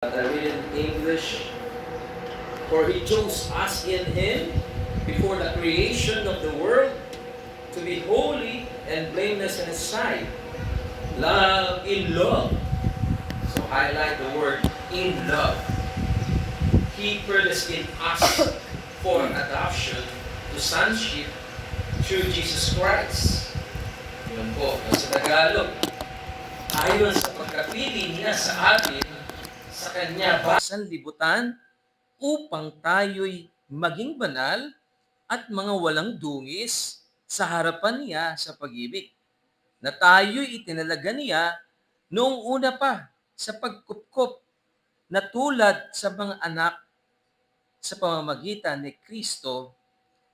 I read in English, for he chose us in him before the creation of the world to be holy and blameless in his sight. Love in love. So highlight the word in love. He predestined us for adoption to sonship through Jesus Christ. Yun po, sa Tagalog. Ayon sa pagkapili niya sa atin, sa kanya ba sanlibutan upang tayo'y maging banal at mga walang dungis sa harapan niya sa pag-ibig, na tayo'y itinalaga niya noong una pa sa pagkupkop na tulad sa mga anak sa pamamagitan ni Kristo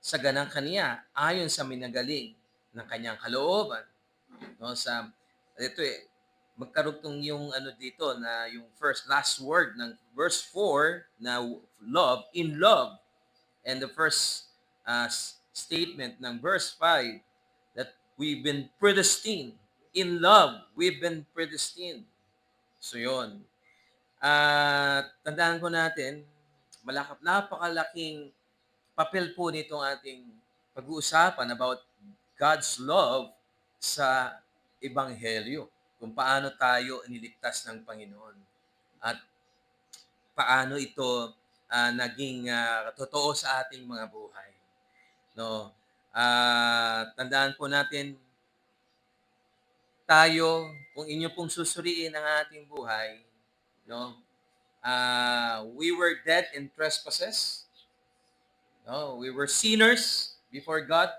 sa ganang kaniya ayon sa minagaling ng kanyang kalooban. No, sa ito magkarugtong yung ano dito na yung first last word ng verse 4 na love in love, and the first statement ng verse 5 that we've been predestined in love, we've been predestined. So yon, tandaan ko natin, napakalaking papel po nitong ating pag-uusapan about God's love sa Ebanghelyo, kung paano tayo iniligtas ng Panginoon at paano ito naging totoo sa ating mga buhay. No? Tandaan po natin, tayo, kung inyo pong susuriin ang ating buhay, no? We were dead in trespasses. No? We were sinners before God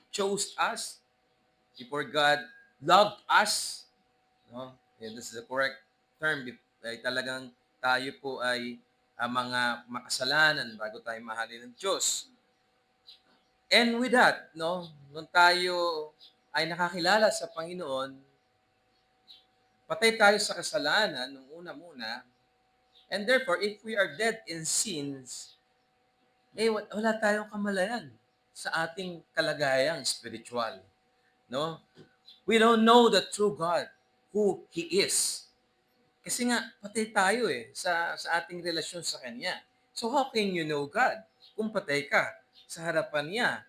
chose us, before God loved us. No? And this is the correct term. Ay talagang tayo po ay mga makasalanan bago tayo mahalin ng Diyos. And with that, no, nung tayo ay nakakilala sa Panginoon, patay tayo sa kasalanan nung una muna, and therefore, if we are dead in sins, wala tayong kamalayan sa ating kalagayang spiritual. No? We don't know the true God, who He is. Kasi nga, patay tayo sa ating relasyon sa Kanya. So how can you know God kung patay ka sa harapan niya?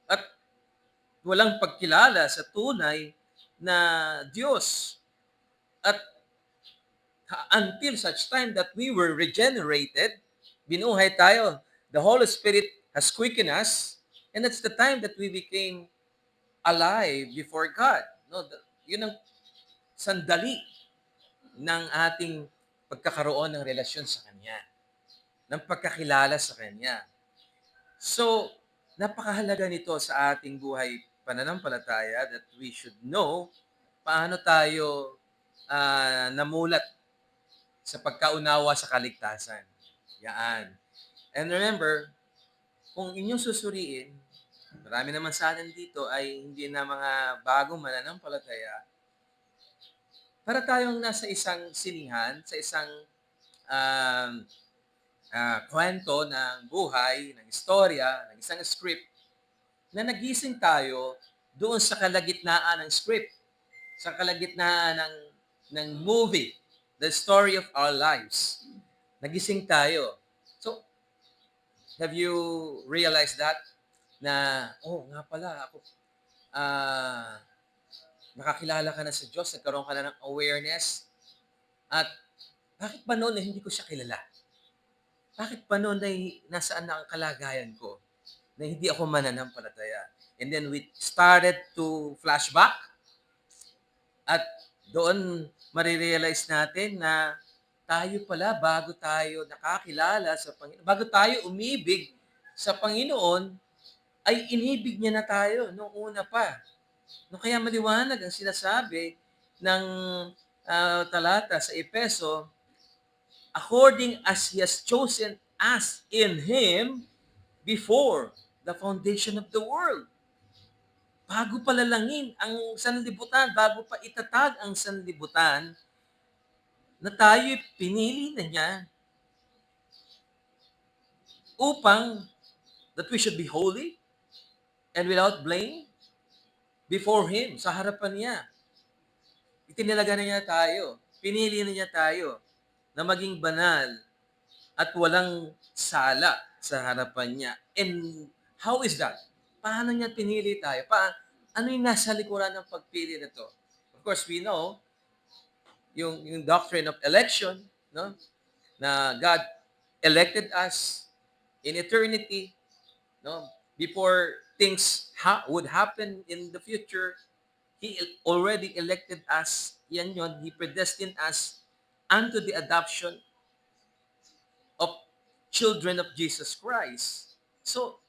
At walang pagkilala sa tunay na Diyos. At until such time that we were regenerated, binuhay tayo, the Holy Spirit has quickened us, and that's the time that we became alive before God. No, yun ang sandali ng ating pagkakaroon ng relasyon sa Kanya, ng pagkakilala sa Kanya. So, napakahalaga nito sa ating buhay pananampalataya that we should know paano tayo namulat sa pagkaunawa sa kaligtasan. Yan. And remember, kung inyong susuriin, marami naman sa atin dito ay hindi na mga bagong mananampalataya, para tayong nasa isang sinihan, sa isang um, kwento ng buhay, ng istorya, ng isang script, na nagising tayo doon sa kalagitnaan ng script, sa kalagitnaan ng movie, the story of our lives. Nagising tayo. So, have you realized that? Na, nga pala, ako, nakakilala ka na sa Diyos, nagkaroon ka na ng awareness, at bakit pa noon na hindi ko siya kilala? Bakit pa noon ay nasaan na ang kalagayan ko na hindi ako mananampalataya? And then we started to flashback, at doon marirealize natin na tayo pala, bago tayo nakakilala sa Panginoon, bago tayo umibig sa Panginoon, ay inibig niya na tayo noong una pa. No, kaya maliwanag ang sinasabi ng talata sa Epeso, according as He has chosen us in Him before the foundation of the world. Bago palalangin ang sanlibutan, bago pa itatag ang sanlibutan, na tayo'y pinili na niya upang that we should be holy and without blame before Him, sa harapan niya. Itinalaga na niya tayo. Pinili na niya tayo na maging banal at walang sala sa harapan niya. And how is that? Paano niya pinili tayo? Ano yung nasa likuran ng pagpili na to? Of course, we know yung doctrine of election, no? Na God elected us in eternity, no? Before things would happen in the future, He already elected us. Yan yon. He predestined us unto the adoption of children of Jesus Christ. So,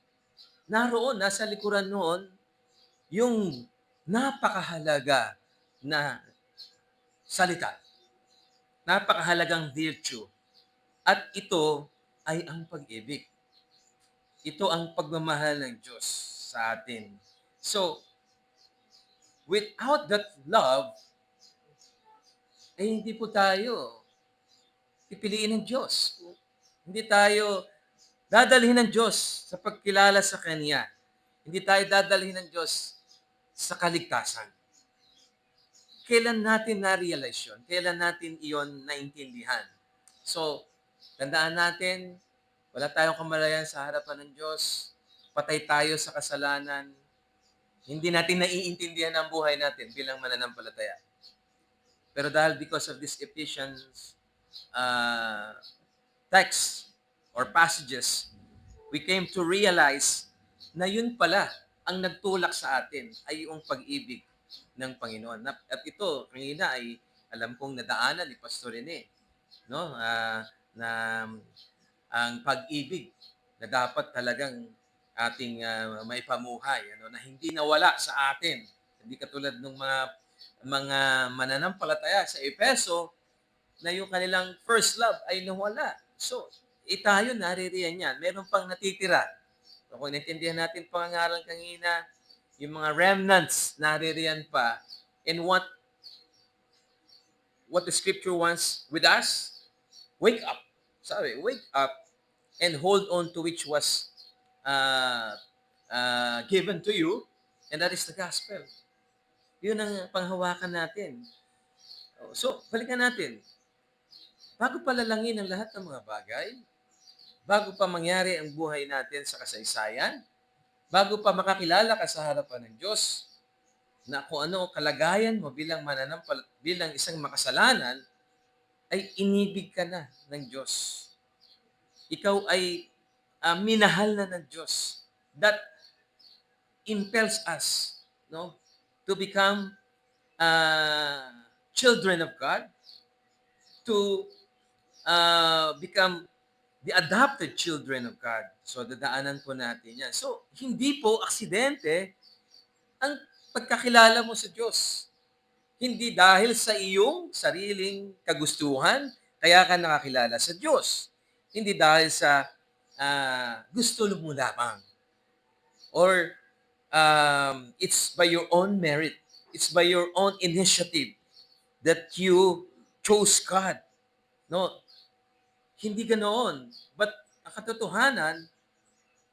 nasa likuran noon, yung napakahalaga na salita, napakahalagang virtue. At ito ay ang pag-ibig. Ito ang pagmamahal ng Diyos sa atin. So, without that love, ay hindi po tayo pipiliin ng Diyos. Hindi tayo dadalhin ng Diyos sa pagkilala sa Kanya. Hindi tayo dadalhin ng Diyos sa kaligtasan. Kailan natin na-realize yun? Kailan natin iyon naintindihan? So, tandaan natin, wala tayong kamalayan sa harapan ng Diyos. Patay tayo sa kasalanan. Hindi natin naiintindihan ang buhay natin bilang mananampalataya. Pero dahil because of this Ephesians text or passages, we came to realize na yun pala ang nagtulak sa atin ay yung pag-ibig ng Panginoon. At ito, kanina ay alam kong nadaanan ni Pastor Rene, no? Na ang pag-ibig na dapat talagang ating maipamuhay, na hindi nawala sa atin. Hindi katulad ng mga mananampalataya sa Efeso na yung kanilang first love ay nawala. So, tayo naririyan yan. Meron pang natitira. So, kung naintindihan natin pangangaral kanina, yung mga remnants naririyan pa. And what the scripture wants with us, wake up. Sabi, wake up and hold on to which was given to you, and that is the gospel. Yun ang panghawakan natin. So, balikan natin. Bago palalangin ang lahat ng mga bagay, bago pa mangyari ang buhay natin sa kasaysayan, bago pa makakilala ka sa harapan ng Diyos, na kung ano kalagayan mo bilang isang makasalanan, ay inibig ka na ng Diyos. Ikaw ay minahal na ng Diyos. That impels us, no, to become children of God, to become the adopted children of God. So, dadaanan po natin yan. So, hindi po aksidente ang pagkakilala mo sa Diyos. Hindi dahil sa iyong sariling kagustuhan, kaya ka nakakilala sa Diyos. Hindi dahil sa gusto mo lamang. Or it's by your own merit. It's by your own initiative that you chose God. No, hindi ganoon. But ang katotohanan,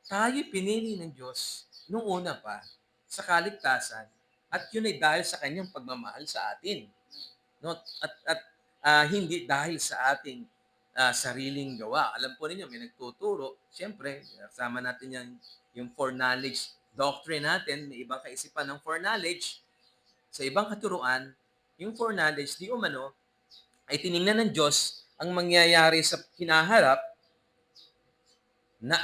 tayo pinili ng Diyos nung una pa sa kaligtasan at yun ay dahil sa kanyang pagmamahal sa atin. No? At hindi dahil sa ating sariling gawa. Alam po ninyo, may nagtuturo. Siyempre, kasama natin yung foreknowledge doctrine natin, may ibang kaisipan ng foreknowledge. Sa ibang katuruan, yung foreknowledge, di umano, ay tiningnan ng Diyos ang mangyayari sa hinaharap na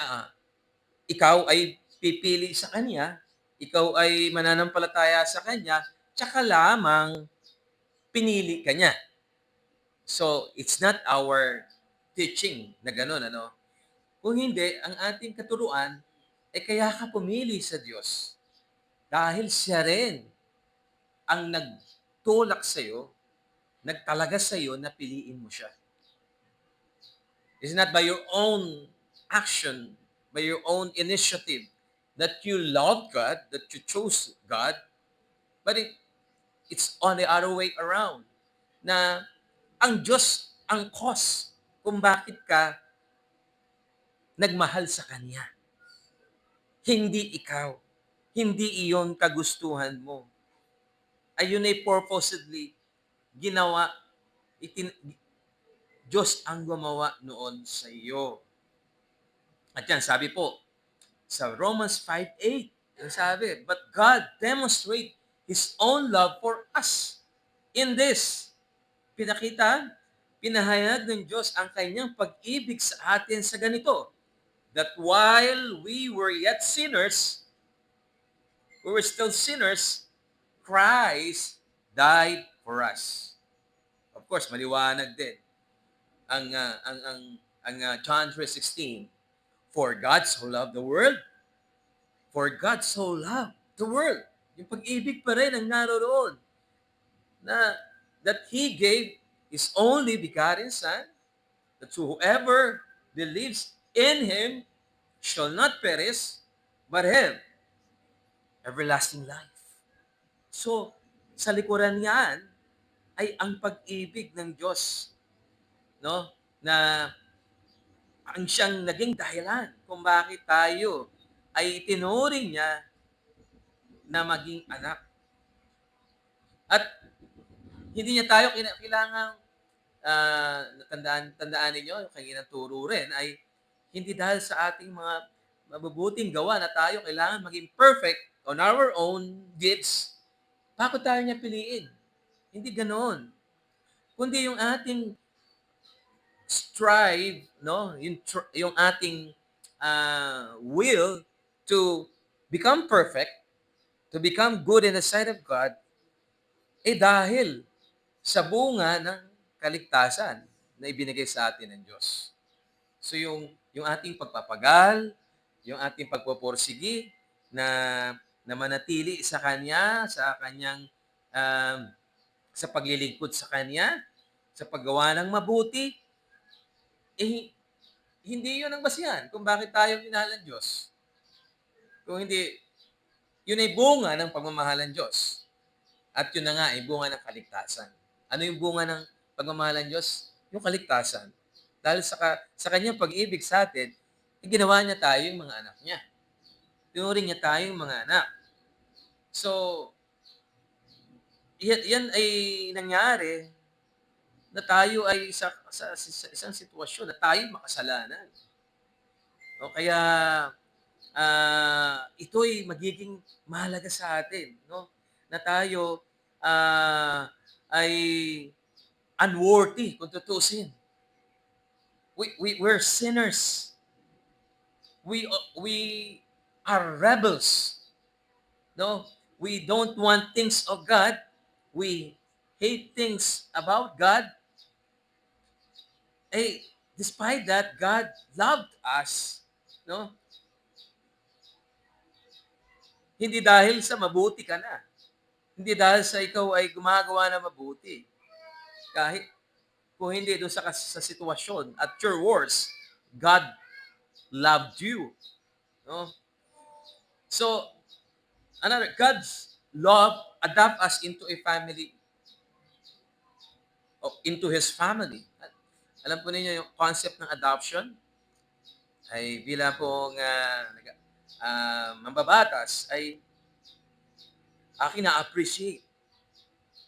ikaw ay pipili sa Kanya, ikaw ay mananampalataya sa Kanya, tsaka lamang pinili ka niya. So, it's not our teaching na gano'n, ano? Kung hindi, ang ating katuruan, kaya ka pumili sa Diyos. Dahil siya rin ang nagtulak sa iyo, nagtalaga sa iyo na piliin mo siya. It's not by your own action, by your own initiative, that you love God, that you chose God, but it's on the other way around. Na ang Diyos ang cause kung bakit ka nagmahal sa Kanya. Hindi ikaw. Hindi iyon kagustuhan mo. Ayun ay purposely ginawa. Diyos ang gumawa noon sa iyo. At yan, sabi po, sa Romans 5:8, ang sabi, but God demonstrate His own love for us in this. Pinahayag ng Diyos ang kanyang pag-ibig sa atin sa ganito, that while we were yet sinners, we were still sinners, Christ died for us. Of course, maliwanag din ang John 3:16. For God so loved the world, for God so loved the world. Yung pag-ibig pa rin ang naroon na that He gave His only begotten Son, that whoever believes in Him shall not perish, but have everlasting life. So, sa likuran niyan ay ang pag-ibig ng Diyos, no? Na ang siyang naging dahilan kung bakit tayo ay itinuring niya na maging anak. At hindi niya tayo kailangang tandaan ninyo, yung kanina turo rin, ay hindi dahil sa ating mga mabubuting gawa na tayo kailangan maging perfect on our own deeds, bakit tayo niya piliin? Hindi ganoon. Kundi yung ating strive, no? Yung ating will to become perfect, to become good in the sight of God, dahil sa bunga ng kaligtasan na ibinigay sa atin ng Diyos. So yung ating pagpapagal, yung ating pagpupursigi na manatili sa Kanya, sa Kanyang sa paglilingkod sa Kanya, sa paggawa ng mabuti, hindi yun ang basihan kung bakit tayo minahal ng Diyos. Kung hindi, yun ay bunga ng pagmamahal ng Diyos. At yun na nga ay bunga ng kaligtasan. Ano yung bunga ng pagmamahal ng Diyos? Yung kaligtasan. Dahil sa kanyang pag-ibig sa atin, ginawa niya tayo yung mga anak niya. Tinuring niya tayo yung mga anak. So, yan ay nangyari na tayo ay sa isang sitwasyon na tayo makasalanan. O kaya, ito'y magiging mahalaga sa atin, no? Na tayo ay unworthy kung tutusin. We're sinners. We are rebels. No? We don't want things of God. We hate things about God. Despite that, God loved us. No? Hindi dahil sa mabuti ka na. Hindi dahil sa ikaw ay gumagawa na mabuti. Kahit kung hindi doon sa sitwasyon at your worst, God loved you. No? So, God's love adapt us into a family, into His family. Alam po ninyo yung concept ng adoption? Ay bilang pong mambabatas ay akin na-appreciate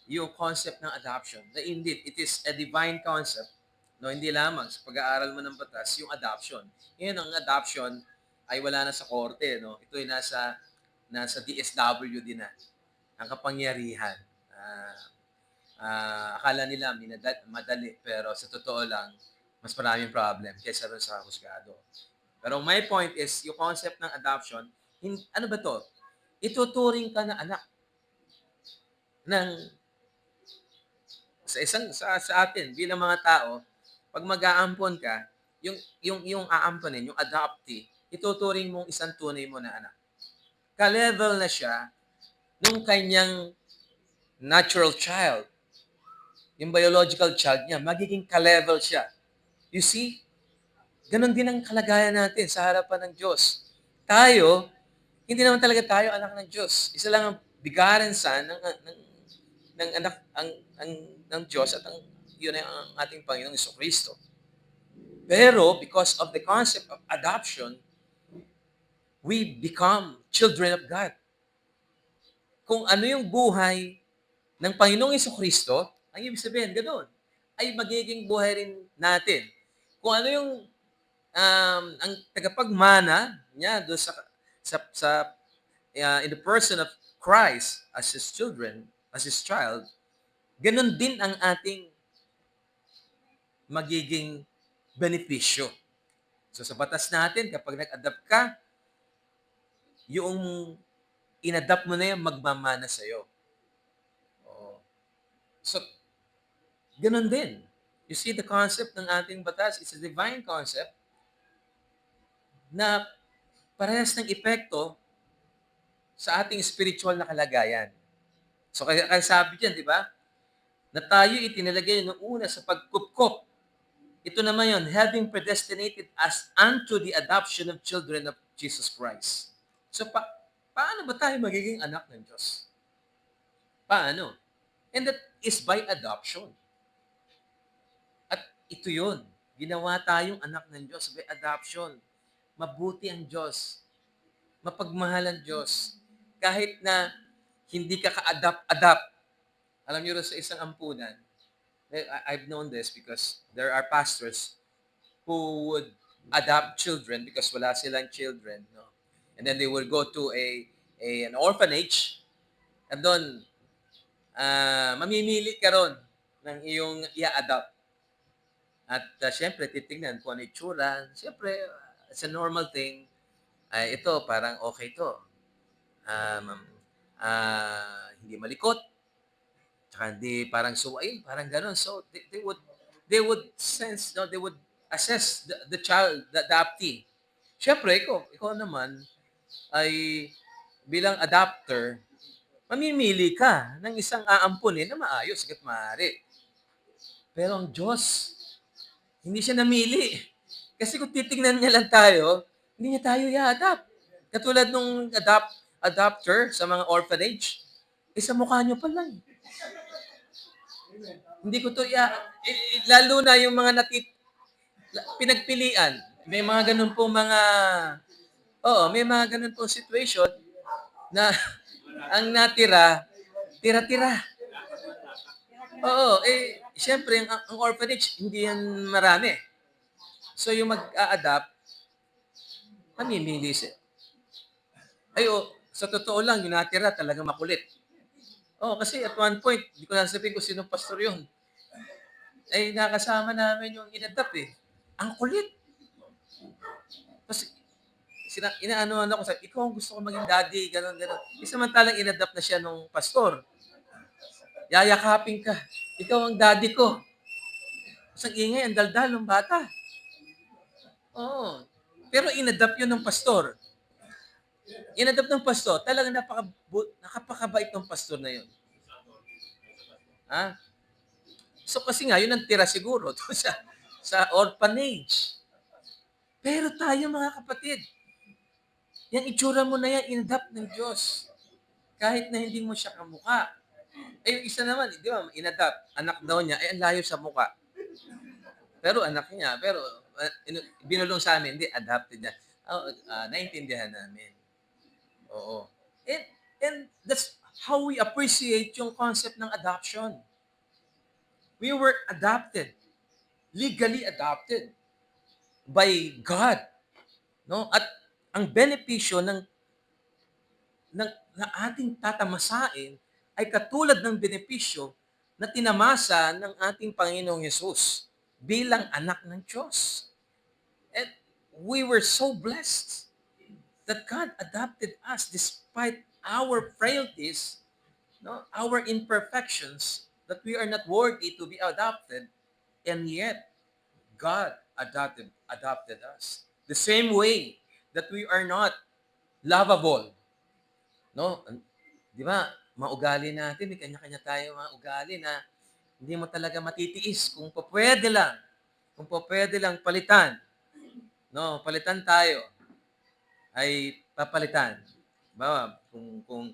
yung concept ng adoption. Na indeed, it is a divine concept. No, hindi lamang sa pag-aaral mo ng batas, yung adoption. Ngayon, ang adoption ay wala na sa korte. No? Ito ay nasa DSWD na. Ang kapangyarihan. Akala nila madali, pero sa totoo lang, mas maraming problem kaysa rin sa husgado. Pero my point is, yung concept ng adoption, ano ba to? Ituturing ka na anak ng sa atin bilang mga tao, pag mag-aampon ka, yung aamponin, yung adoptee, ituturing mong isang tunay mo na anak. Ka-level na siya nung kanyang natural child. Yung biological child niya, magiging ka-level siya. You see? Ganon din ang kalagayan natin sa harapan ng Diyos. Tayo, hindi naman talaga tayo anak ng Diyos. Isa lang ang bigaran son ng anak ng Diyos at yun ay ang ating Panginoong Jesucristo. Pero because of the concept of adoption, we become children of God. Kung ano yung buhay ng Panginoong Jesucristo, ang ibig sabihin, ganoon. ay magiging buhay rin natin. Kung ano yung ang tagapagmana niya do in the person of Christ as his children, as his child, ganun din ang ating magiging benepisyo. So sa batas natin, kapag nag-adapt ka, yung inadapt mo na yan, magmamana sa'yo. Oo. So, ganun din. You see, the concept ng ating batas is a divine concept na parehas ng epekto sa ating spiritual na kalagayan. So, kaya sabi diyan, di ba? Na tayo itinalagay noong una sa pagkupkop. Ito naman yon, having predestinated us unto the adoption of children of Jesus Christ. So, paano ba tayo magiging anak ng Diyos? Paano? And that is by adoption. At ito yun. Ginawa tayong anak ng Diyos by adoption. Mabuti ang Diyos. Mapagmahal ang Diyos. Kahit na hindi ka ka-adapt. Alam niyo sa isang ampunan, I've known this because there are pastors who would adopt children because wala silang children. No? And then they will go to an orphanage and doon, mamimili ka ron ng iyong i-adopt. At syempre, titingnan kung ano itsura. Syempre, it's a normal thing. Ay, ito, parang okay to. Hindi malikot. Tsaka hindi parang suwain, parang gano'n. So, they would sense, no, they would assess the child, the adoptee. Syempre, ikaw naman, ay bilang adopter, mamimili ka ng isang aampunin na maayos hangga't maaari. Pero ang Diyos, hindi siya namili. Kasi kung titingnan niya lang tayo, hindi niya tayo i-adapt. Katulad nung adopter sa mga orphanage, sa mukha niyo pa lang. Hindi ko to lalo na yung mga pinagpilian. May mga ganun po may mga ganun po situation na ang natira, tira-tira. Oo, siyempre, ang orphanage, hindi yan marami. So, yung mag-a-adapt, mamimili siya. Sa totoo lang, yung natira talagang makulit. Kasi at one point, hindi ko nasabihin kung sinong pastor yun. Nakasama namin yung inadapt eh. Ang kulit. Kasi, inaanoan ako, sabi, ikaw ang gusto ko maging daddy, gano'n, gano'n. Samantalang inadapt na siya nung pastor. Yayakapin ka. Ikaw ang daddy ko. Sa ingay, ang daldal ng bata. Oo. Pero inadapt yun ng pastor. Inadapt ng pastor, talagang nakapakabait ng pastor na yun. Ha? So kasi nga, yun ang tira siguro sa orphanage. Pero tayo mga kapatid, yung itsura mo na yan, inadapt ng Diyos. Kahit na hindi mo siya kamukha. Yung isa naman, di ba, inadapt, anak daw niya, ang layo sa mukha. Pero anak niya, pero binulong sa amin, hindi, adopted niya. Naintindihan namin. Oo. And that's how we appreciate yung concept ng adoption. We were adopted, legally adopted by God. No? At ang benepisyo na ating tatamasain ay katulad ng benepisyo na tinamasa ng ating Panginoong Yesus bilang anak ng Diyos. And we were so blessed that God adopted us despite our frailties, no, our imperfections, that we are not worthy to be adopted, and yet God adopted us. The same way that we are not lovable, no? Di ba? Maugali natin, may kanya-kanya tayo mga ugali na hindi mo talaga matitiis kung pwede lang palitan. No, palitan tayo ay papalitan. Ba, kung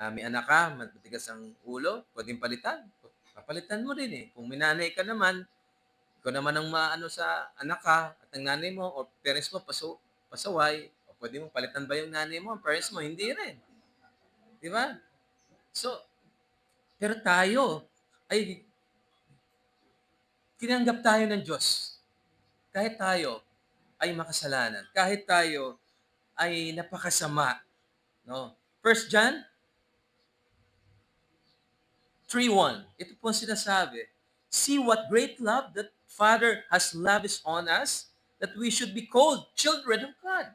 may anak ka, matigas ang ulo, pwedeng palitan. Papalitan mo rin eh. Kung may nanay ka naman, ikaw naman ang maano sa anak ka at ang nanay mo o parents mo pasaway, o pwede mong palitan ba yung nanay mo, ang parents mo? Hindi rin. Di ba? So, pero tayo ay tinanggap tayo ng Diyos. Kahit tayo ay makasalanan, kahit tayo ay napakasama, no? First John 3:1. Ito po ang sinasabi. See what great love that Father has lavished on us, that we should be called children of God.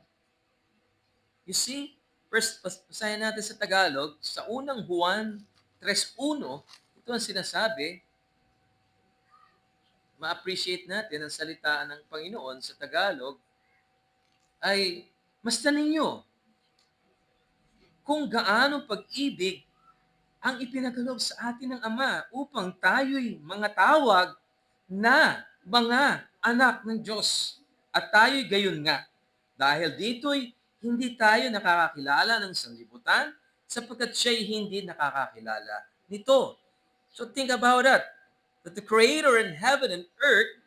You see, first, basahin natin sa Tagalog, sa unang Juan 3:1, ito ang sinasabi, ma-appreciate natin ang salitaan ng Panginoon sa Tagalog, ay, masdan ninyo kung gaano pag-ibig ang ipinagkaloob sa atin ng Ama upang tayo'y mga tawag na mga anak ng Diyos. At tayo'y gayon nga. Dahil dito'y hindi tayo nakakakilala ng sanlibutan sapagkat siya'y hindi nakakakilala nito. So think about that. That the Creator in heaven and earth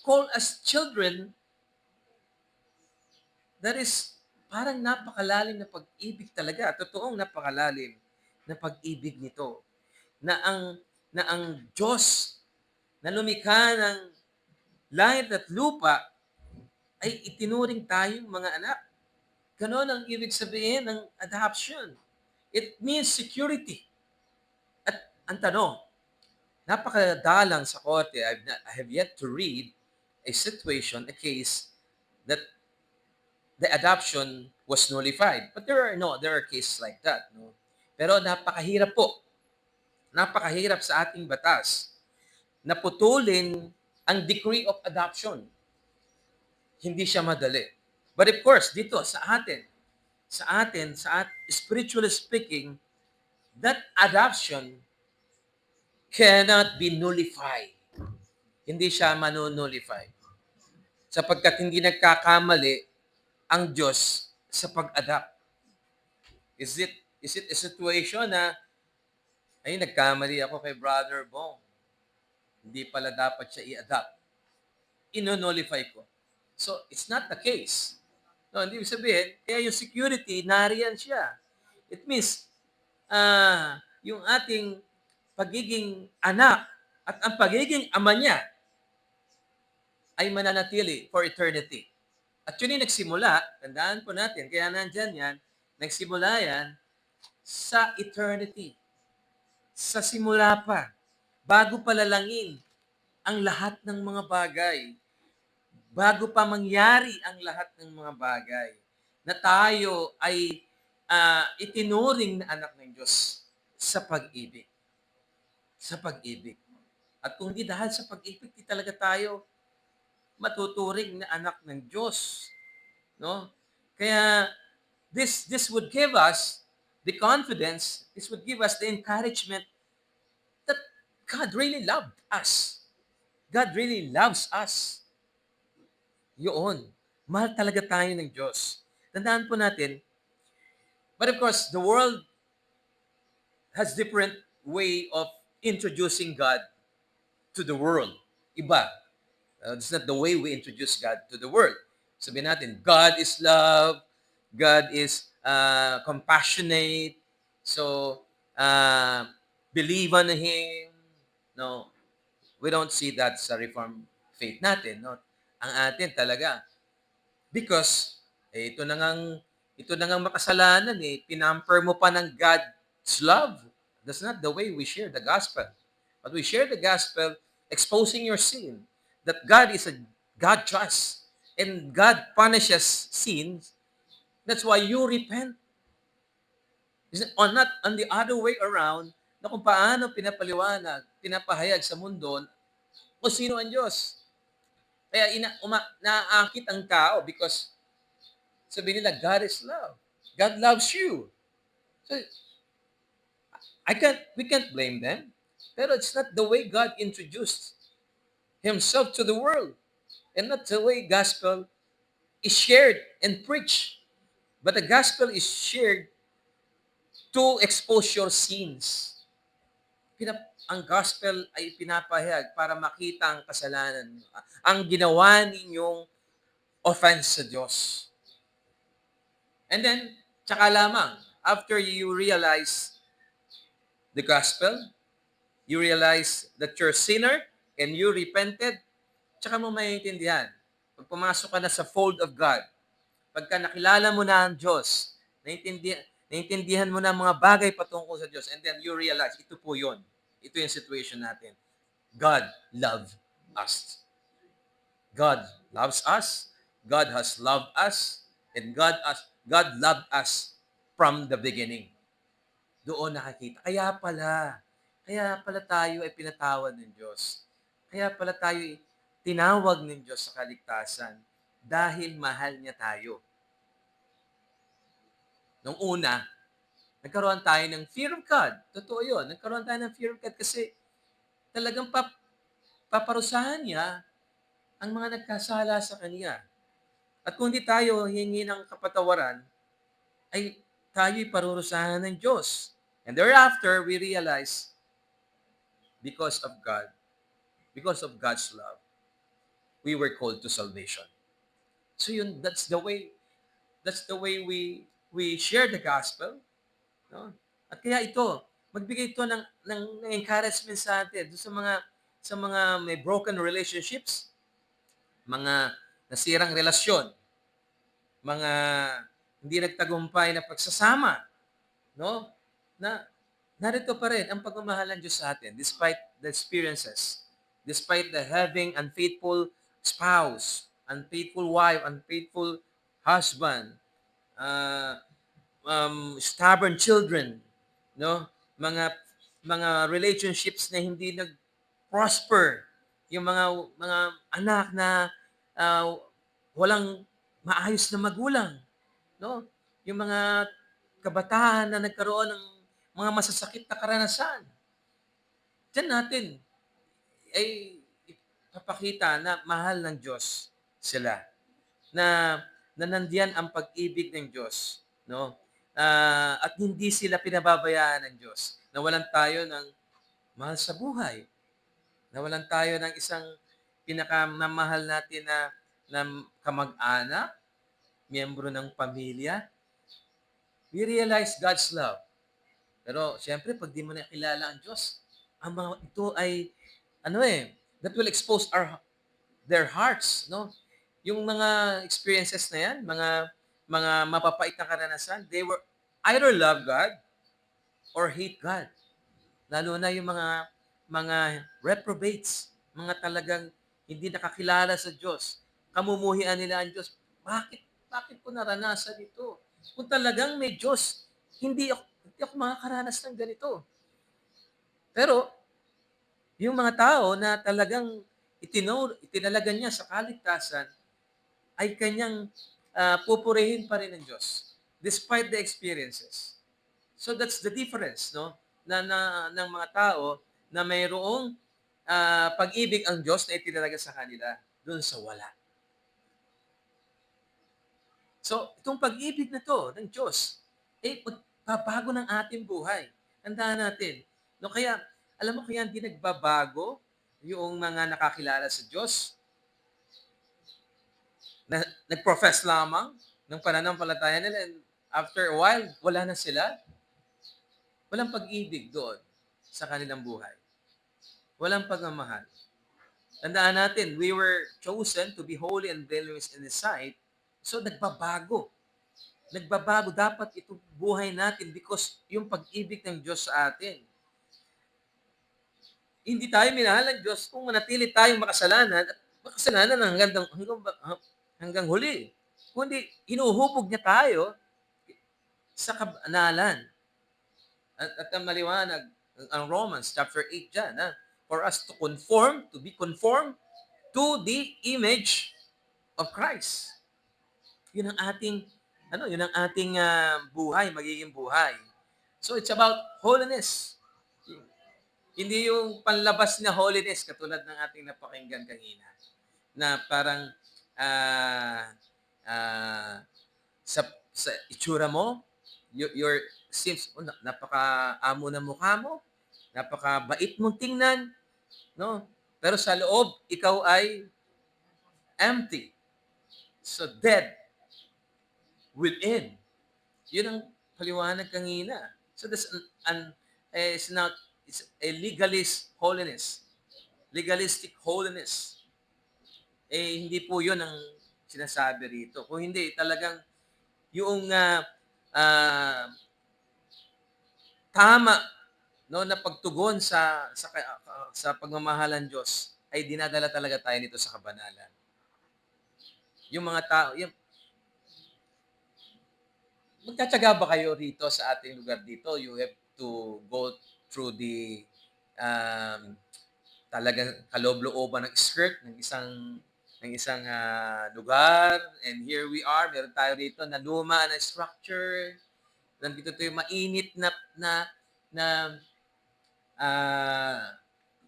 call us children. That is parang napakalalim na pag-ibig talaga. Totoong napakalalim na pag-ibig nito. Na ang Diyos na lumikha ng langit at lupa ay itinuring tayong mga anak. Ganon ang ibig sabihin ng adoption. It means security. At ang tanong, napakadalang sa korte, I have yet to read a situation, a case that the adoption was nullified. But there are cases like that. No? Pero napakahirap po. Napakahirap sa ating batas na putulin ang decree of adoption. Hindi siya madali. But of course, dito spiritually speaking, that adoption cannot be nullified. Hindi siya manunullify. Sapagkat hindi nagkakamali ang Diyos sa pag-adopt. Is it a situation na ay nagkamali ako kay Brother Bong. Hindi pala dapat siya i-adopt. Ino-nullify ko. So, it's not the case. No, hindi sabihin, kaya yung security, nariyan siya. It means, yung ating pagiging anak at ang pagiging ama niya ay mananatili for eternity. At yun yung nagsimula, tandaan po natin, kaya nandyan yan, nagsimula yan sa eternity. Sa simula pa, bago palalangin ang lahat ng mga bagay, bago pa mangyari ang lahat ng mga bagay, na tayo ay itinuring na anak ng Diyos sa pag-ibig. Sa pag-ibig. At kung di dahil sa pag-ibig, di talaga tayo matuturing na anak ng Diyos. No? Kaya this would give us the confidence, this would give us the encouragement that God really loved us. God really loves us. Yun. Mahal talaga tayo ng Diyos. Tandaan po natin, but of course, the world has different way of introducing God to the world. Iba. It's not the way we introduce God to the world. Sabihin natin, God is love, God is compassionate, so believe on Him. No, we don't see that sa Reformed faith natin. No? Ang atin talaga, because ito na ngang makasalanan pinamper mo pa ng God's love. That's not the way we share the gospel. But we share the gospel exposing your sin, that God is a God just and God punishes sins. That's why you repent. Not on the other way around, na kung paano pinapaliwanag, pinapahayag sa mundo kung sino ang Diyos. Kaya naaakit ang tao because sabi nila, God is love. God loves you. So, we can't blame them. Pero it's not the way God introduced Himself to the world. And not the way gospel is shared and preached. But the gospel is shared to expose your sins. Ang gospel ay pinapahayag para makita ang kasalanan niyo. Ang ginawa ninyong offense sa Diyos. And then, tsaka lamang, after you realize the gospel, you realize that you're a sinner, and you repented, tsaka mo maiintindihan. Pag pumasok ka na sa fold of God, pagka nakilala mo na ang Diyos, naintindihan mo na ang mga bagay patungkol sa Diyos, and then you realize, ito po yun. Ito yung situation natin. God loved us. God loves us. God has loved us. And God loved us from the beginning. Doon nakakita. Kaya pala tayo ay pinatawad ng Diyos. Kaya pala tayo ay tinawag ng Diyos sa kaligtasan dahil mahal niya tayo. Nung una, nagkaroon tayo ng fear of God. Totoo yun. Nagkaroon tayo ng fear of God kasi talagang paparusahan niya ang mga nagkasala sa Kanya. At kung di tayo hingi ng kapatawaran, ay tayo'y parurusahan ng Diyos. And thereafter, we realize, because of God, because of God's love, we were called to salvation. So yun, that's the way we share the gospel, no? At kaya ito, magbigay ito ng encouragement sa atin sa mga may broken relationships, mga nasirang relasyon, mga hindi nagtagumpay na pagsasama, no? Na narito pa rin ang pagmamahal ng Diyos sa atin despite the experiences, despite the having unfaithful spouse, unfaithful wife, unfaithful husband, uh, stubborn children, no? Mga relationships na hindi nag-prosper, yung mga anak na uh, walang maayos na magulang, no? Yung mga kabataan na nagkaroon ng mga masasakit na karanasan. Diyan natin ay ipapakita na mahal ng Diyos sila. Na nandiyan ang pag-ibig ng Diyos, no? At hindi sila pinababayaan ng Diyos. Nawalan tayo ng mahal sa buhay. Nawalan tayo ng isang pinakamamahal natin na kamag-anak, miyembro ng pamilya. We realize God's love. Pero siyempre, pag di mo nakilala ang Diyos, ang mga ito ay, that will expose their hearts, no? Yung mga experiences na yan, mga mapapait na karanasan, they were either love God or hate God. Lalo na yung mga reprobates, mga talagang hindi nakakilala sa Diyos. Kamumuhian nila ang Diyos. Bakit ko naranasan ito? Kung talagang may Diyos, hindi ako makakaranas ng ganito. Pero yung mga tao na talagang itinalaga niya sa kaligtasan, ay kanyang pupurihin pa rin ng Diyos despite the experiences. So that's the difference, no? Ng mga tao na mayroong pag-ibig ang Diyos na itinalaga sa kanila doon sa wala. So, itong pag-ibig na to ng Diyos, magbabago ng ating buhay. Tandaan natin. No, kaya, alam mo kaya hindi nagbabago yung mga nakakilala sa Diyos, na nag-profess lamang ng pananampalataya nila, and after a while, wala na sila. Walang pag-ibig doon sa kanilang buhay. Walang pagmamahal. Tandaan natin, we were chosen to be holy and blameless in His sight, so nagbabago. Nagbabago dapat itong buhay natin because yung pag-ibig ng Diyos sa atin. Hindi tayo minahal ng Diyos kung manatili tayong makasalanan at makasalanan hanggang huli. Kundi hinuhubog niya tayo sa kabanalan. At ang maliwanag ang Romans chapter 8 dyan, for us to be conformed to the image of Christ. Yun ang ating buhay, magiging buhay. So it's about holiness. Hindi yung panlabas na holiness katulad ng ating napakinggan kanina. Na parang sa itsura mo, your seems napaka-amo ng mukha mo, napakabait mong tingnan, no? Pero sa loob, ikaw ay empty. So dead within. Yun ang paliwanag kanina. So that's it's a legalist holiness. legalistic holiness. Hindi po yun ang sinasabi rito. Kung hindi, talagang yung tama no na pagtugon sa pagmamahalan Diyos ay dinadala talaga tayo nito sa kabanalan. Yung mga tao, yung magtatiyaga ba kayo rito sa ating lugar dito? You have to go through the um, talagang kaloob-looban ng skirt ng isang lugar, and here we are, meron tayo rito na luma na structure, nandito tayo mainit na ah,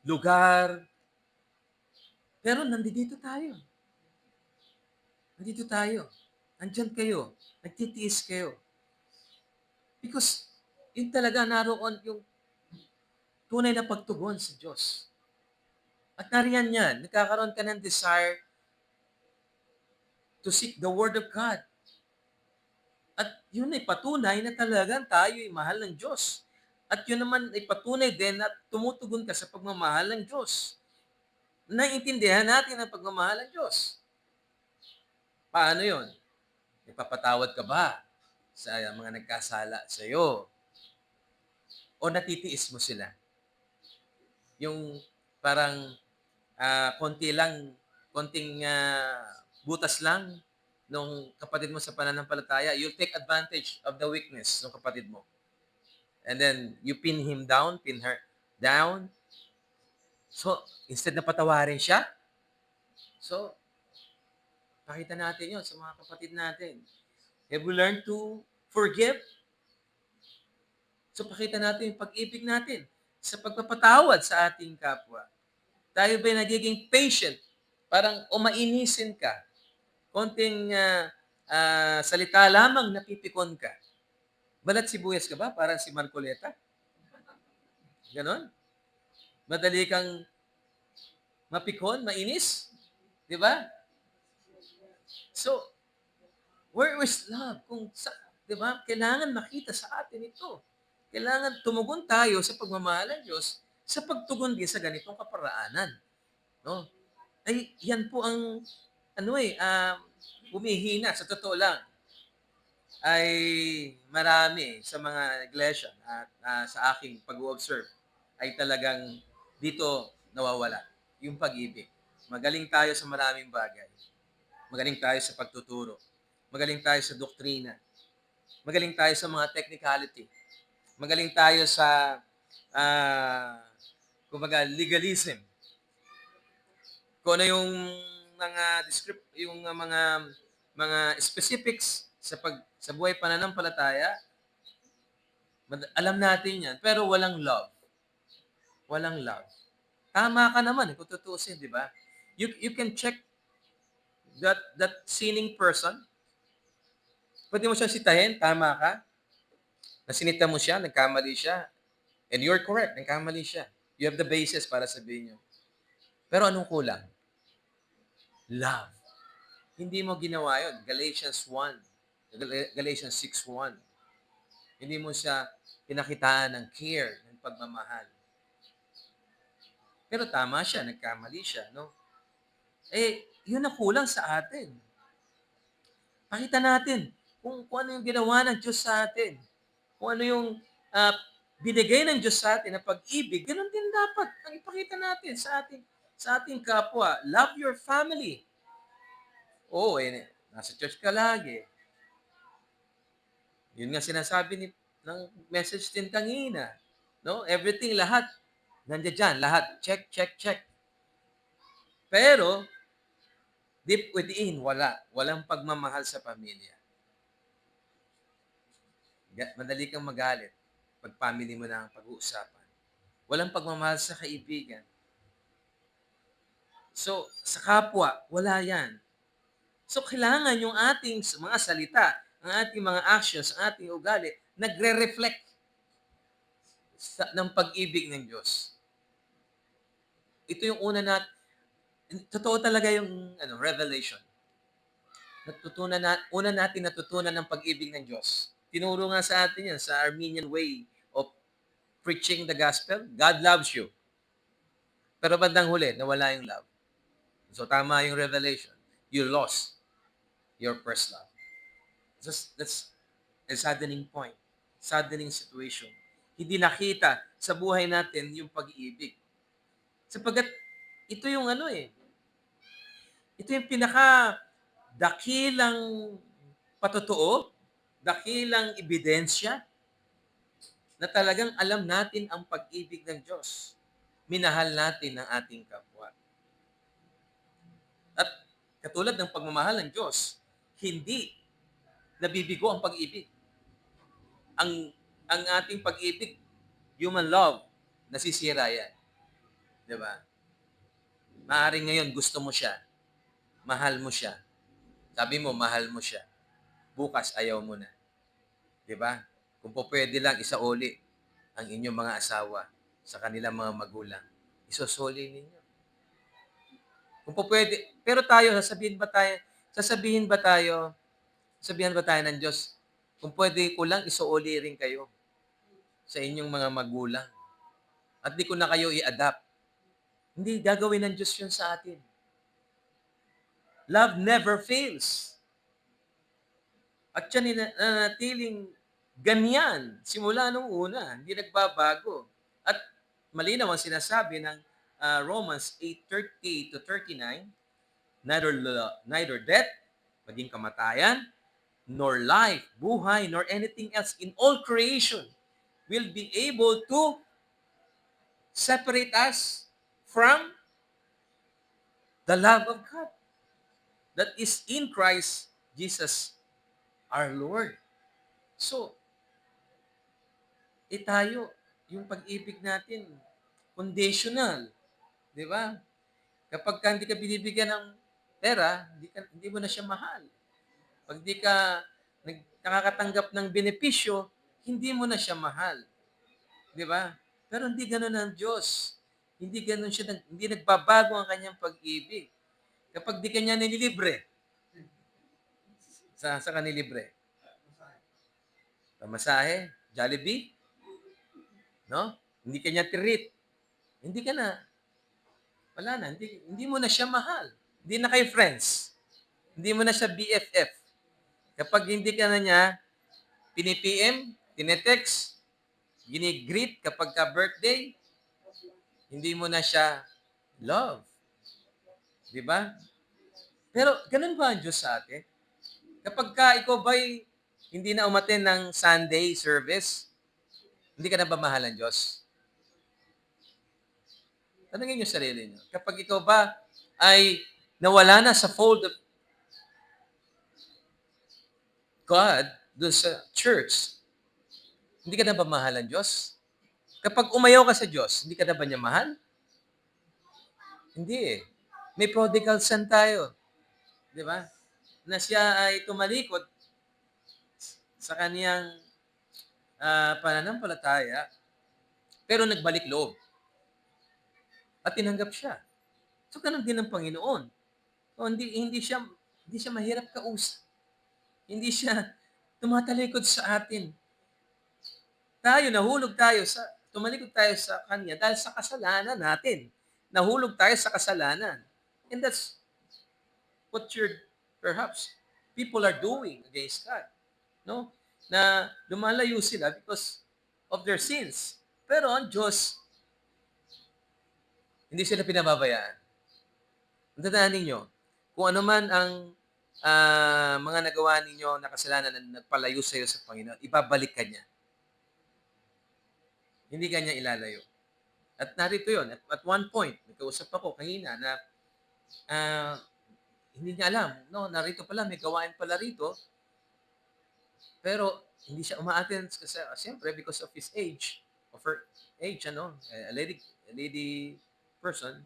lugar, pero nandito tayo. Nandito tayo. Andiyan kayo. Nagtitiis kayo. Because yun talaga naroon yung tunay na pagtugon sa Diyos. At nariyan yan, nagkakaroon ka ng desire to seek the Word of God. At yun ay patunay na talagang tayo ay mahal ng Diyos. At yun naman ay patunay din na tumutugon ka sa pagmamahal ng Diyos. Naiintindihan natin ang pagmamahal ng Diyos. Paano yun? Ipapatawad ka ba sa mga nagkasala sa iyo? O natitiis mo sila? Yung parang konting butas lang nung kapatid mo sa pananampalataya, you'll take advantage of the weakness ng kapatid mo. And then, you pin him down, pin her down. So, instead na patawarin siya, so, pakita natin yon sa mga kapatid natin. Have we learned to forgive? So, pakita natin yung pag-ibig natin sa pagpapatawad sa ating kapwa. Tayo ba'y nagiging patient? Parang umainisin ka. Konting salita lamang napipikon ka. Balat sibuyas ka ba? Parang si Marcoleta? Ganon? Madali kang mapikon, mainis? Di ba? So, where is love? Di ba? Kailangan makita sa atin ito. Kailangan tumugon tayo sa pagmamahal ng Diyos sa pagtugon din sa ganitong kaparaanan. No? Ay, yan po ang humihina sa totoo lang ay marami sa mga iglesia at sa aking pag-observe ay talagang dito nawawala yung pag-ibig. Magaling tayo sa maraming bagay. Magaling tayo sa pagtuturo. Magaling tayo sa doktrina. Magaling tayo sa mga technicality. Magaling tayo sa kumbaga legalism. Kung ano yung mga specifics sa buhay pananampalataya, alam natin yan, pero walang love. Walang love. Tama ka naman, kung tutuusin, di ba? You can check that sinning person. Pwede mo siyang sitahin, tama ka. Nasinita mo siya, nagkamali siya. And you're correct, nagkamali siya. You have the basis para sabihin niyo. Pero anong kulang? Love. Hindi mo ginawa yun. Galatians 6:1. Hindi mo siya pinakitaan ng care, ng pagmamahal. Pero tama siya, nagkamali siya, no? Yun ang kulang sa atin. Pakita natin kung ano yung ginawa ng Diyos sa atin. Kung ano yung binigay ng Diyos sa atin na pag-ibig, ganun din dapat ang ipakita natin sa ating kapwa. Love your family. Nasa church ka lagi. Yun nga sinasabi ng message din kanina. No? Everything, lahat. Nandiyan dyan, lahat. Check, check, check. Pero, deep within, wala. Walang pagmamahal sa pamilya. Madali kang magalit pag family mo na ang pag-uusapan. Walang pagmamahal sa kaibigan. So, sa kapwa, wala yan. So, kailangan yung ating mga salita, ang ating mga actions, ang ating ugali, nagre-reflect ng pag-ibig ng Diyos. Ito yung totoo talaga yung revelation. Una natin natutunan ng pag-ibig ng Diyos. Tinuro nga sa atin yan sa Armenian way of preaching the gospel. God loves you. Pero bandang huli, nawala yung love. So tama yung revelation. You lost your first love. That's a saddening point. Saddening situation. Hindi nakita sa buhay natin yung pag-ibig. Sapagkat ito yung ito yung pinaka dakilang patotoo, dakilang ebidensya na talagang alam natin ang pag-ibig ng Diyos. Minahal natin ang ating kapwa. At katulad ng pagmamahal ng Diyos, hindi nabibigo ang pag-ibig. Ang ating pag-ibig, human love, nasisira yan. Di ba? Maaaring ngayon gusto mo siya, mahal mo siya. Sabi mo, mahal mo siya. Bukas, ayaw mo na. Di ba? Kung po pwede lang, isauli ang inyong mga asawa sa kanilang mga magulang. Isusuli ninyo. Kung po pwede. Pero tayo, sasabihin ba tayo ng Diyos, kung pwede ko lang, isuuli rin kayo sa inyong mga magulang. At di ko na kayo i-adapt. Hindi gagawin ng Diyos yun sa atin. Love never fails. At yan nanatiling ganyan simula nung una. Hindi nagbabago. At malinaw ang sinasabi ng Romans 8:30 to 39, neither death, maging kamatayan, nor life, buhay, nor anything else in all creation will be able to separate us from the love of God that is in Christ Jesus our Lord. So, tayo, yung pag-ibig natin, conditional. Di ba? Kapag hindi ka binibigyan ng pera, hindi mo na siya mahal. Pag di ka nakakatanggap ng benepisyo, hindi mo na siya mahal. Di ba? Pero hindi ganoon ang Diyos. Hindi ganoon siya, hindi nagbabago ang kanyang pag-ibig. Kapag di kanya nililibre, sa kanilibre? Pamasahe, Jollibee, no? Hindi kanya treat. Hindi ka na. Wala na. Hindi mo na siya mahal. Hindi na kayo friends. Hindi mo na siya BFF. Kapag hindi ka na niya pini-PM, tinetext, gini-greet kapag ka birthday, hindi mo na siya love. Di ba? Pero ganun ba ang Diyos sa atin? Kapag ka ikaw ba'y hindi na umaten ng Sunday service, hindi ka na ba mahal ng Diyos? Tanungin niyo sarili niyo. Kapag ikaw ba ay nawala na sa fold of God doon sa church, hindi ka na ba mahal ng Diyos? Kapag umayaw ka sa Diyos, hindi ka na ba niya mahal? Hindi eh. May prodigal son tayo. Di ba? Na siya ay tumalikod sa kaniyang pananampalataya, pero nagbalik loob. At tinanggap siya. So, ganun din ang Panginoon. So, hindi siya mahirap kausap. Hindi siya tumatalikod sa atin. Tumalikod tayo sa Kanya dahil sa kasalanan natin. Nahulog tayo sa kasalanan. And that's what perhaps people are doing against God. No? Na lumalayo sila because of their sins. Pero ang Diyos, hindi sila pinababayaan. Tandaan ninyo, kung ano man ang mga nagawa ninyo na kasalanan na nagpalayo sa iyo sa Panginoon, ibabalik ka niya. Hindi ka niya ilalayo. At narito yun. At one point, nagkausap ako kanina na hindi niya alam. No, narito pala, may gawain pala rito. Pero hindi siya umaattend kasi siyempre because of his age, of her age, a lady person.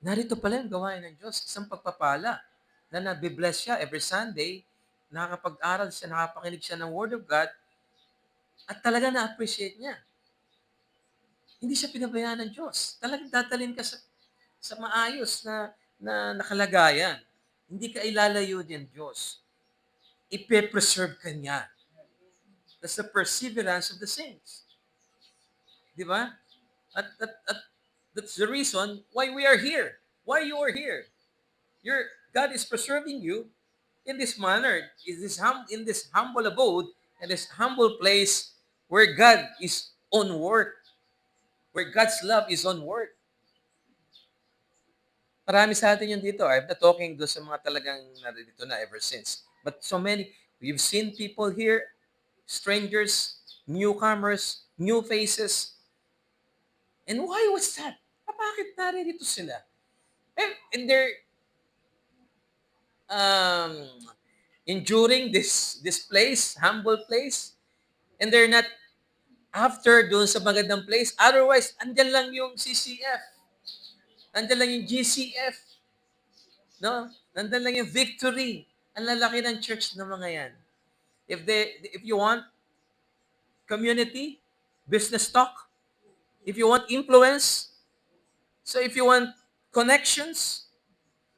Narito pala yung gawain ng Diyos, isang pagpapala na nabibless siya every Sunday, nakakapag-aral siya, nakapakinig siya ng Word of God, at talaga na-appreciate niya. Hindi siya pinabayaan ng Diyos. Talagang dadalhin ka sa maayos na nakalagayan. Hindi ka ilalayo din Diyos. Ipe-preserve ka niya. That's the perseverance of the saints. Di ba? At that's the reason why we are here. Why you are here. God is preserving you in this manner, in this humble abode, in this humble place where God is on work, where God's love is on work. Marami sa atin yun dito. I'm not talking doon sa mga talagang narito na ever since. But so many, we've seen people here, strangers, newcomers, new faces. And why was that? Bakit narito sila? And they're um, enduring this place, humble place, and they're not after doon sa magandang place. Otherwise, andyan lang yung CCF, andyan lang yung GCF, no? Nandyan lang yung victory. Ang lalaki ng church ng mga yan. If you want community, business talk, if you want influence, so if you want connections,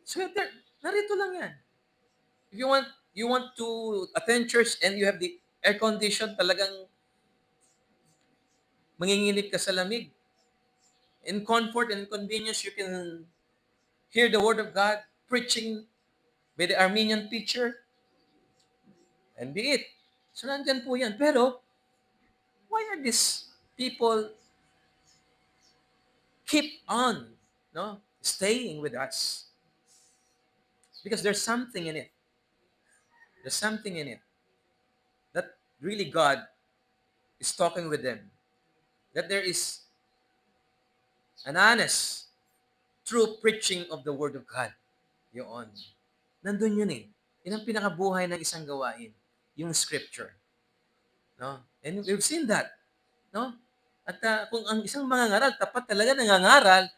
so narito lang yan. If you want to attend church and you have the air condition, talagang manginginig ka sa lamig. In comfort and convenience, you can hear the word of God preaching by the Armenian preacher, and be it. So nandyan po yan. Pero, why are these people keep on staying with us? Because there's something in it. There's something in it that really God is talking with them. That there is an honest, true preaching of the Word of God. Yun. Nandun yun eh. Yun ang pinakabuhay ng isang gawain. Yung scripture. No? And we've seen that. No? At kung ang isang mangangaral, tapat talaga nangangaral,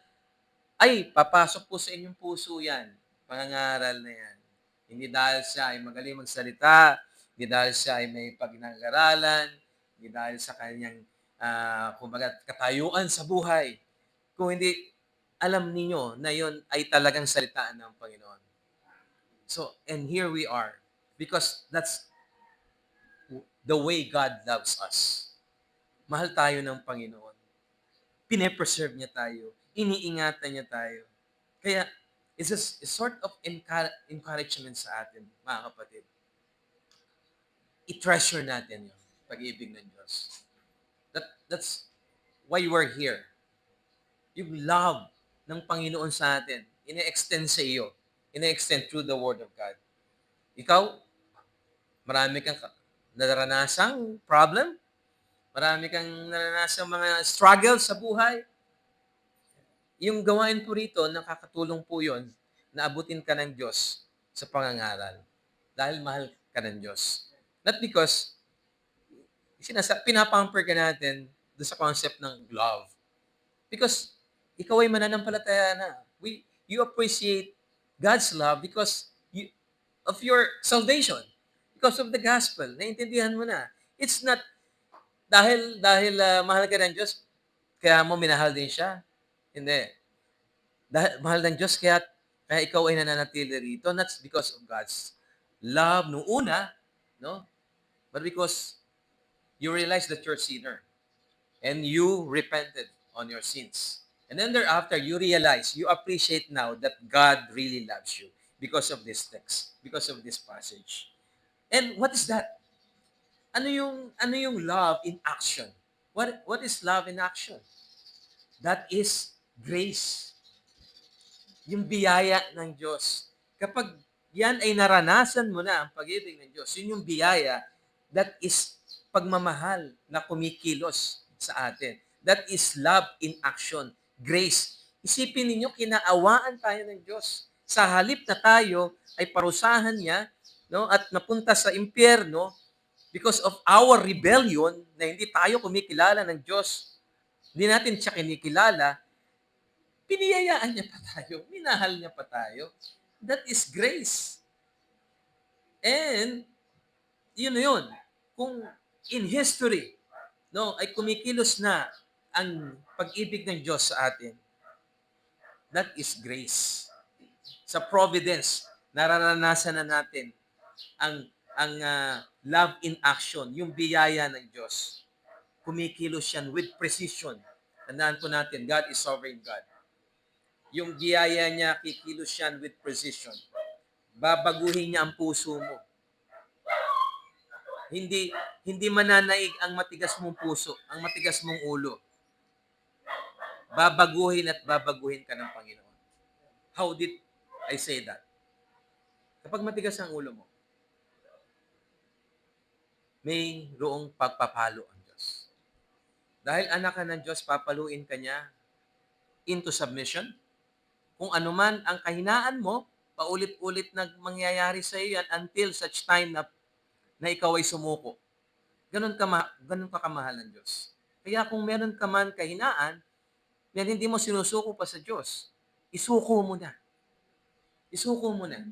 ay papasok po sa inyong puso yan. Pangangaral na yan. Hindi dahil siya ay magaling magsalita, hindi dahil siya ay may pagnangaralan, hindi dahil sa kanyang kumbaga katayuan sa buhay. Kung hindi alam ninyo na yon ay talagang salitaan ng Panginoon. So, and here we are. Because that's the way God loves us. Mahal tayo ng Panginoon. Pine-preserve niya tayo. Iniingatan niya tayo. Kaya, it's a sort of encouragement sa atin, mga kapatid. I-treasure natin yung pag-ibig ng Diyos. That's why we're here. Yung love ng Panginoon sa atin, ine-extend sa iyo. Ine-extend through the Word of God. Ikaw, marami kang naranasang problem, marami kang naranasang mga struggle sa buhay. Yung gawain po rito, nakakatulong po yon na abutin ka ng Diyos sa pangangaral. Dahil mahal ka ng Diyos. Not because pinapamper ka natin doon sa concept ng love. Because ikaw ay mananampalataya na. You appreciate God's love because of your salvation. Because of the gospel. Naintindihan mo na. It's not dahil mahal ka ng Diyos, kaya mo minahal din siya. Hindi. Dahil mahal ng Diyos, kaya ikaw ay nananatili rito. Not because of God's love noong una, no? But because you realize that you're a sinner and you repented on your sins. And then thereafter, you realize, you appreciate now that God really loves you because of this text, because of this passage. And what is that? Ano yung love in action? What is love in action? That is grace. Yung biyaya ng Diyos. Kapag yan ay naranasan mo na ang pag-ibig ng Diyos, yun yung biyaya, that is pagmamahal na kumikilos sa atin. That is love in action. Grace. Isipin ninyo, kinaawaan tayo ng Diyos. Sa halip na tayo ay parusahan niya, no, at napunta sa impyerno because of our rebellion na hindi tayo kumikilala ng Diyos, hindi natin siya kinikilala, piniyayaan niya pa tayo. Minahal niya pa tayo. That is grace. And, yun na yun. Kung in history, no, ay kumikilos na ang pag-ibig ng Diyos sa atin, that is grace. Sa providence, nararanasan na natin ang love in action, yung biyaya ng Diyos. Kumikilos yan with precision. Tandaan po natin, God is sovereign God. Yung biyaya niya, kikilos yan with precision. Babaguhin niya ang puso mo. Hindi hindi mananaig ang matigas mong puso, ang matigas mong ulo. Babaguhin at babaguhin ka ng Panginoon. How did I say that? Kapag matigas ang ulo mo, may roong pagpapalo ang Diyos. Dahil anak ka ng Diyos, papaluin ka niya into submission. Kung anuman ang kahinaan mo, paulit-ulit na mangyayari sa iyo yan until such time na ikaw ay sumuko. Ganun ka kamahal ng Diyos. Kaya kung meron ka man kahinaan, yan hindi mo sinusuko pa sa Diyos, isuko mo na. Isuko mo na.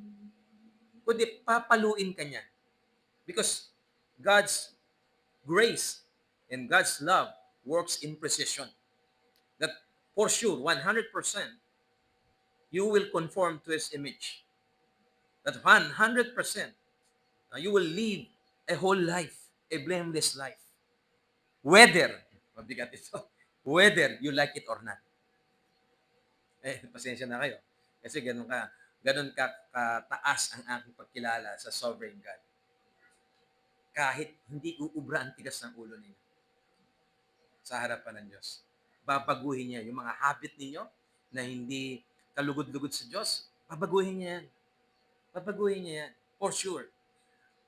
Kundi papaluin ka niya. Because God's grace and God's love works in precision. That for sure, 100%, you will conform to His image. That 100%, you will live a whole life, a blameless life. Whether, mabigat ito, whether you like it or not. Pasensya na kayo. Kasi ganun ka kataas ang aking pagkilala sa sovereign God. Kahit hindi uubra ang tigas ng ulo ninyo sa harapan ng Diyos. Babaguhin niya yung mga habit ninyo na hindi kalugod-lugod sa Diyos. Babaguhin niya yan. Babaguhin niya yan. For sure.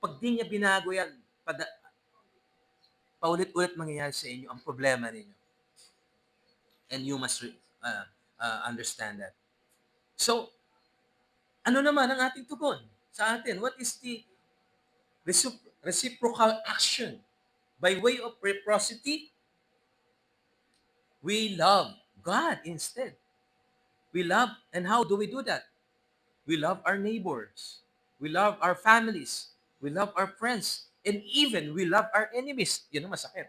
Pag di niya binago yan, paulit-ulit mangyayari sa inyo ang problema ninyo. And you must understand that. So, ano naman ang ating tugon sa atin? What is the reciprocal action? By way of reciprocity, we love God instead. We love, and how do we do that? We love our neighbors. We love our families. We love our friends. And even we love our enemies. Yun ang masakit.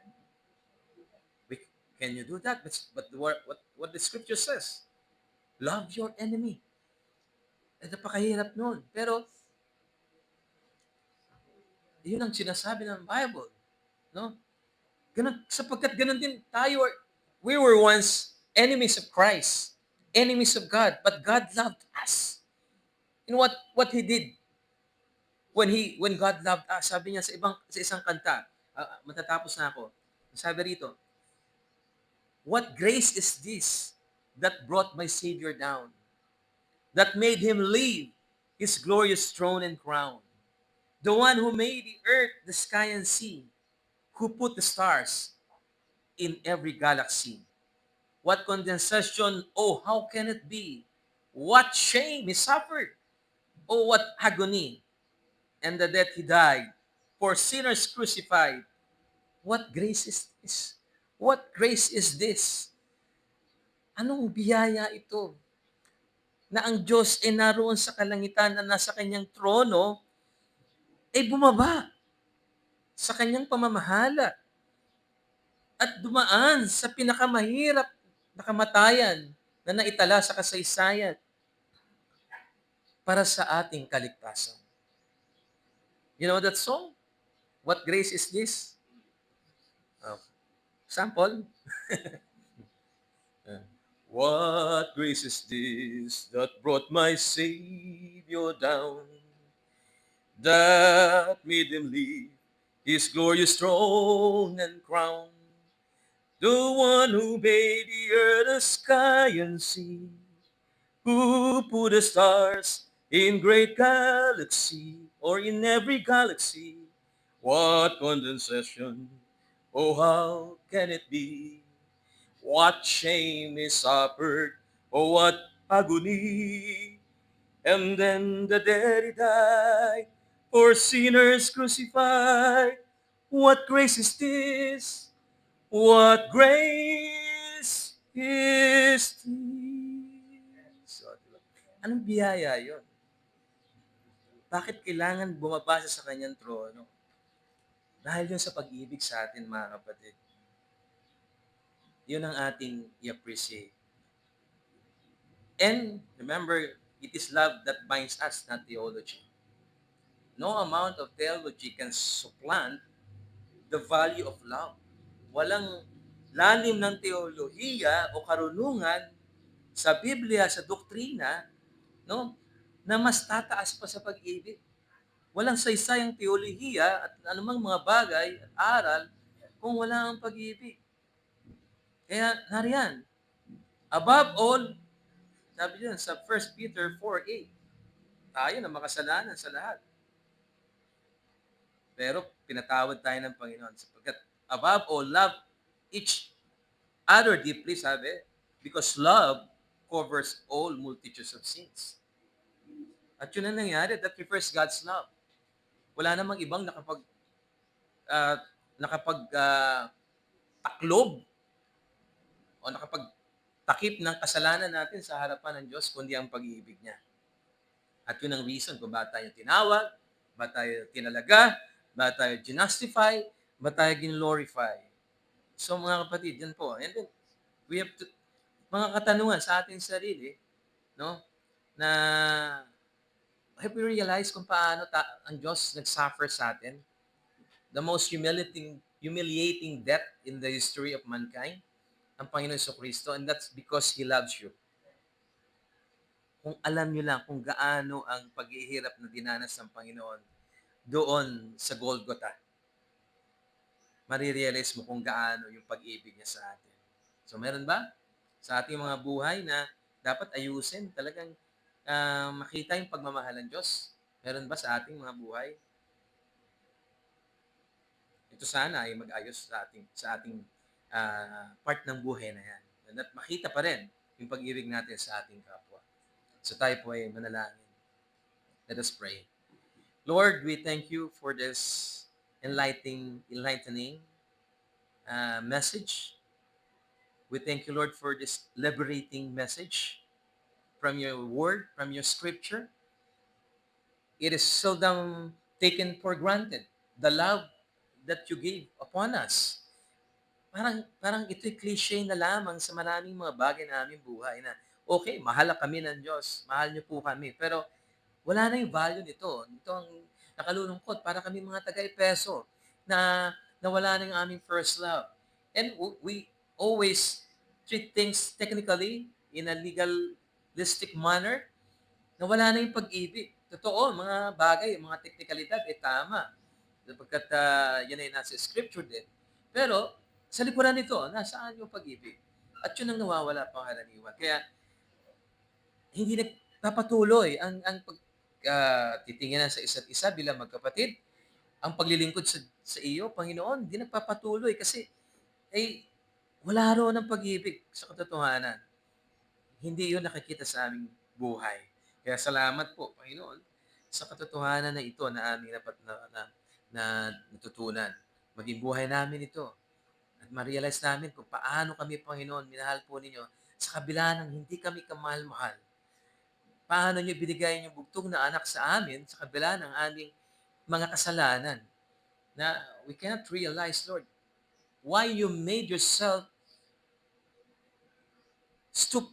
Can you do that? But what the scripture says, love your enemy. Napakahirap nun. Pero, yun ang sinasabi ng Bible. No? Sapagkat ganun din tayo, we were once enemies of Christ, enemies of God, but God loved us. And what He did when God loved us, sabi niya sa isang kanta, matatapos na ako. Sabi rito, what grace is this that brought my Savior down, that made Him leave His glorious throne and crown, the one who made the earth, the sky, and sea, who put the stars in every galaxy. What condensation, oh, how can it be? What shame He suffered, oh, what agony, and the death He died, for sinners crucified. What grace is this? What grace is this? Anong biyaya ito? Na ang Diyos ay naroon sa kalangitan na nasa kanyang trono, ay bumaba sa kanyang pamamahala at dumaan sa pinakamahirap na kamatayan na naitala sa kasaysayan para sa ating kaligtasan. You know that song? What grace is this? Sample. What grace is this that brought my Savior down, that made Him leave His glorious throne and crown, the one who made the earth, the sky, and sea, who put the stars in great galaxy, or in every galaxy. What condensation, oh how can it be? What shame He suffered, oh what agony. And then the day He died, for sinners crucified. What grace is this? What grace is this? So, diba? Anong biyaya yon? Bakit kailangan bumabasa sa kanyang trono? Dahil yun sa pag-ibig sa atin, mga kapatid. Yun ang ating i-appreciate. And remember, it is love that binds us, not theology. No amount of theology can supplant the value of love. Walang lalim ng teolohiya o karunungan sa Biblia, sa doktrina, no, na mas tataas pa sa pag-ibig. Walang saysay ang teolohiya at anumang mga bagay at aral kung wala ang pag-ibig. Kaya nariyan, above all, sabi diyan sa 1 Peter 4:8, tayo na makasalanan sa lahat. Pero pinatawad tayo ng Panginoon sapagkat above all, love each other deeply, sabi, because love covers all multitudes of sins. At yun ang nangyari, that refers God's love. Wala namang ibang uh, nakapag taklob o nakapagtakip ng kasalanan natin sa harapan ng Diyos kundi ang pag-ibig niya. At yun ang reason kung bakit tayo tinawag, bakit tayo tinalaga, bakit tayo ginustify, bakit tayo glorify. So mga kapatid, yan po. And then, we have to, mga katanungan sa ating sarili, no? Na have we realized kung paano ang Diyos nag-suffer sa atin? The most humiliating death in the history of mankind, ang Panginoon Jesucristo, and that's because He loves you. Kung alam nyo lang kung gaano ang paghihirap na dinanas ng Panginoon doon sa Golgotha, marirealize mo kung gaano yung pag-ibig niya sa atin. So meron ba sa ating mga buhay na dapat ayusin, talagang makita yung pagmamahal ng Diyos? Meron ba sa ating mga buhay? Ito sana ay mag-ayos sa ating part ng buhay na yan. At makita pa rin yung pag-ibig natin sa ating kapwa. So tayo po ay manalangin. Let us pray. Lord, we thank you for this enlightening message. We thank you, Lord, for this liberating message from your word, from your scripture. It is seldom taken for granted, the love that you gave upon us. Parang ito'y cliche na lamang sa maraming mga bagay na aming buhay na, okay, mahal kami ng Diyos, mahal niyo po kami, pero wala na yung value nito. Ito ang nakalulungkot para kami mga taga-Epeso na nawala na yung aming first love. And we always treat things technically in a legalistic manner na wala na yung pag-ibig. Totoo, mga bagay, mga teknikalidad, tama. Sapagkat yan ay nasa scripture din. Pero sa likuran nito, nasaan yung pag-ibig? At yun ang nawawala pangkaraniwan. Kaya hindi nagpapatuloy ang titinginan sa isa't isa bilang magkapatid. Ang paglilingkod sa iyo, Panginoon, hindi nagpapatuloy kasi wala raw ng pag-ibig sa katotohanan. Hindi yun nakikita sa aming buhay. Kaya salamat po, Panginoon, sa katotohanan na ito na aming dapat na natutunan. Maging buhay namin ito. At ma-realize namin kung paano kami, Panginoon, minahal po ninyo sa kabila ng hindi kami kamahal-mahal. Paano nyo binigay yung bugtong na anak sa amin sa kabila ng aming mga kasalanan na we cannot realize, Lord, why you made yourself stoop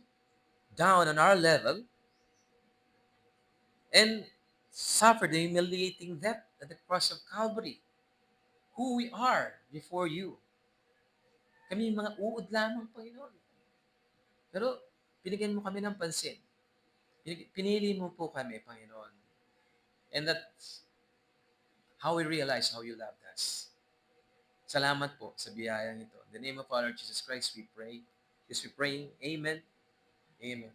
down on our level and suffer the humiliating death at the cross of Calvary. Who we are before you. Kami mga uod lamang, Panginoon. Pero binigyan mo kami ng pansin. Pinili mo po kami, Panginoon. And that's how we realize how you loved us. Salamat po sa biyayang ito. In the name of our Lord Jesus Christ, we pray. Yes, we pray. Amen. Amen.